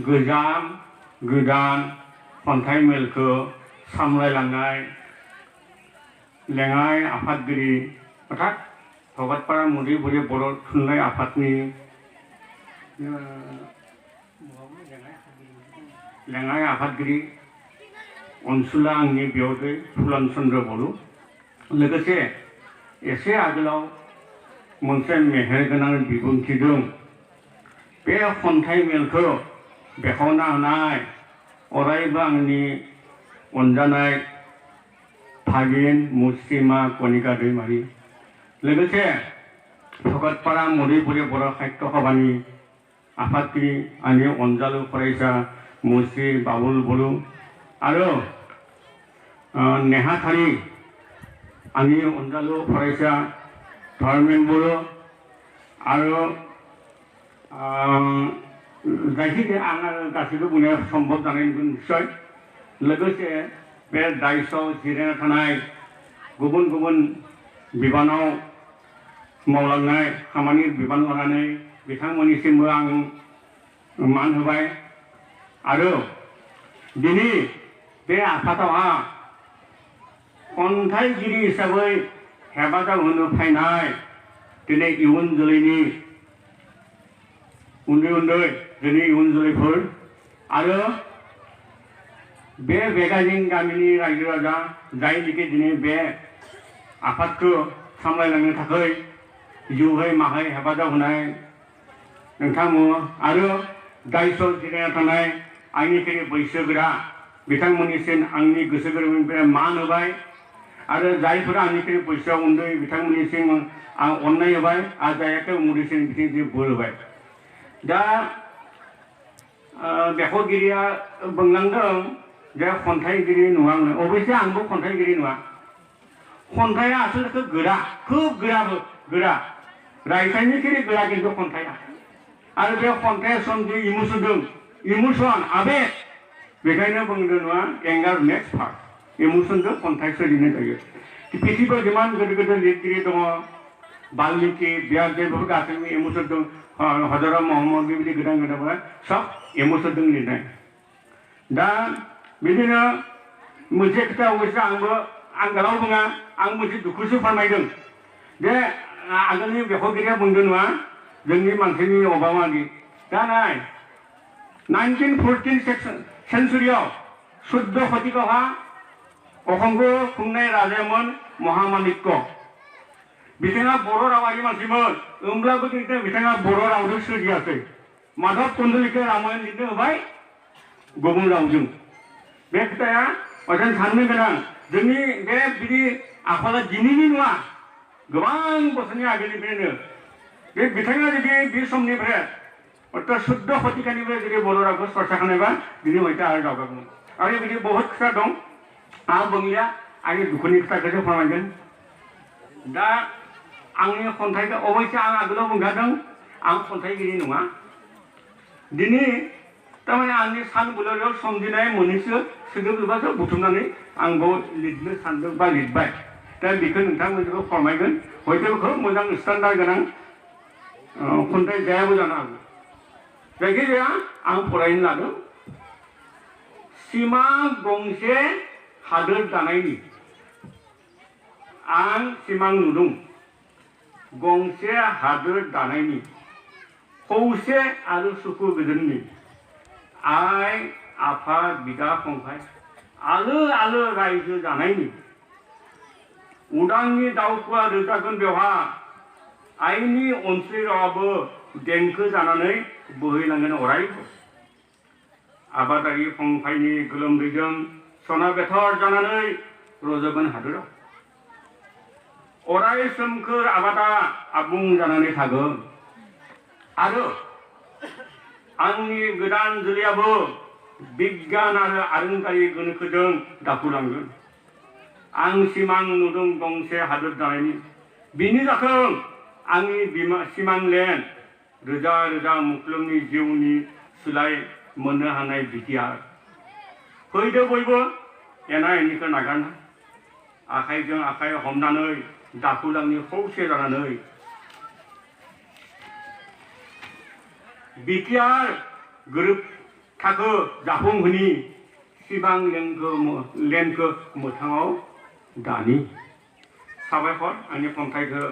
गोजाम गोदान खन्थाइ मेलखौ सामलायलांनाय लेङाइ आफादगिरि अर्थात भगतपारा मुदिगुरि बर' थुनलाइ आफादनि लेङाइ आफादगिरि अनसुला आंनि बियावदै फुलन चन्द्र बर' लोगोसे एसे आगोलाव मोनसे मेहेरगोनां बिबुंथि दं। बे खन्थाइ मेलखौ बेखेवना होनाय अरायबो आंनि अनजानाय भागिन मुस्रिमा कनिका दैमारि लोगोसे भगतपारा मुदिगुरि बर' साहित्य सभानि आफादगिरि आंनि अनजालु फरायसा मुस्रि बाबुल बर' आरो नेहाथारि आंनि अनजालु फरायसा धर्मेन बर' आरो जायखिजाया आं आरो गासैबो बुंनाया सम्भब जानाय निस्सय लोगोसे बे दायसआव जिरायना थानाय गुबुन गुबुन बिबानाव मावलांनाय खामानि बिबान लानानै बिथांमोननिसिमबो आं मान होबाय आरो दिनै बे आफादावहा खन्थाइगिरि हिसाबै हेफाजाब होनो फैनाय दिनै इयुन जोलैनि उन्दै उन्दै दिनै इयुन जोलैफोर आरो बे बेगाजिं गामिनि रायजो राजा जायनिखि दिनै बे आफादखौ सामलायलांनो थाखाय जिउहै माहाय हेफाजाब होनाय नोंथांमोन आरो दायसआव जिरायना थानाय आंनिख्रुइ बैसोगोरा बिथांमोननिसिम आंनि गोसो गोरबोनिफ्राय मान होबाय आरो जायफोरा आंनिख्रुइ बैसोआव उन्दै बिथांमोननिसिम आं अननाय होबाय आरो जायखौ उन्दैसिन बिथांनिसिम बोर होबाय। दा बेखेवगिरिया बुंलांदों जे खन्थाइगिरि नङा होनना अबयसे आंबो खन्थाइगिरि नङा। खन्थाइया आसलथे गोरा खोब गोरा रायथाइनिख्रुइ गोरा खिन्थु खन्थाइया आरो बे खन्थाइया सोमजियो इमोसन आबेग बेखायनो बुंदों नङा एंगार नेक्स्ट पार्ट इमोसनजों खन्थाइ सोरजिनाय जायो। पृथ्वीयाव जिमान गोदोर गोदोर लिरगिरि दङ बाल्मिकि व्यासदेव गासैबो इमोसनजों हजरत महम्मद बेबायदि गोदान गोदान सब इमोसनजों लिरनाय। दा बिदिनो मोनसे खोथा अबयसे आंबो आं गोलाव बुङा आं मोनसे दुखुसो फोरमायदों जे आगोलनि बेखेवगिरिया बुंदों नङा जोंनि मानसिनि अभाबानि दा नाय 1914 सेन्चुरियाव 14 शतिकावहा अखमखौ खुंनाय राजामोन महामानिक्य बिथाङा बर' रावारि मानसिमोन होमब्लाबो बिथाङा बर' रावजों सोरजियाखै माधव कन्दलिखौ रामायण लिरनो होबाय गुबुन रावजों। बे खोथाया अजन साननो गोनां जोंनि बे बिदि आखला दिनैनि नङा गोबां बोसोरनि आगोलनिफ्रायनो बे बिथाङा जुदि बे समनिफ्राय अर्थात 14 शतिकानिफ्राय जुदि बर' रावखौ चर्चा खालामोबा दिनै हयथ' आरो दावगागौमोन आरो बिदि बहुत खोथा दं आं बुंलिया आंनि दुखुनि खोथाखौसो फोरमायगोन। दा आंनि खन्थाइखौ अबयसे आं आगोलाव बुंखादों आं खन्थाइगिरि नङा। दिनै थारमाने आंनि सान बोलोराव सोमजिनाय मोननैसो सोदोबजों बुथुमनानै आंबो लिरनो सानदों बा लिरबाय। दा बेखौ नोंथांमोनखौ फोरमायगोन हयथ' खोब मोजां स्टेन्डार्ड गोनां खन्थाइ जायाबो जानो हागौ। जायखिजाया आं फरायनो लादों सिमां गंसे हादोर दानायनि आं सिमां नुदों गंसे हादोर दानायनि खौसे आरो सुखु गोजोननि आइ आफा बिदा फंबाय आलो आलो रायजो जानायनि उदांनि दाउफोरा रोजागोन बेवहा आइनि अनस्रि रावाबो देंखो जानानै बोहैलांगोन अरायबो आबादारि फंबायनि गोलोमदैजों सना बेथर जानानै रज'गोन हादोराव अराय सोमखोर आबादा आबुं जानानै थागोन आरो आंनि गोदान जोलैयाबो बिगियान आरो आरोंदारि गोनोखोजों दाफुलांगोन। आं सिमां नुदों गंसे हादोर दानायनि बिनि जाथों आंनि सिमांलेन रोजा रोजा मुख्लोंनि जिउनि सोलाय मोननो हानाय बिटिआर फैदो बयबो एना एनिखौ नागारना आखाइजों आखाइ हमनानै दाफुलांनि खौसे जानानै बिटिआर गोरोब थाखो जाफुंहोनि सिबां लेनखो मोथाङाव दानि साबायखर आंनि खन्थाइखौ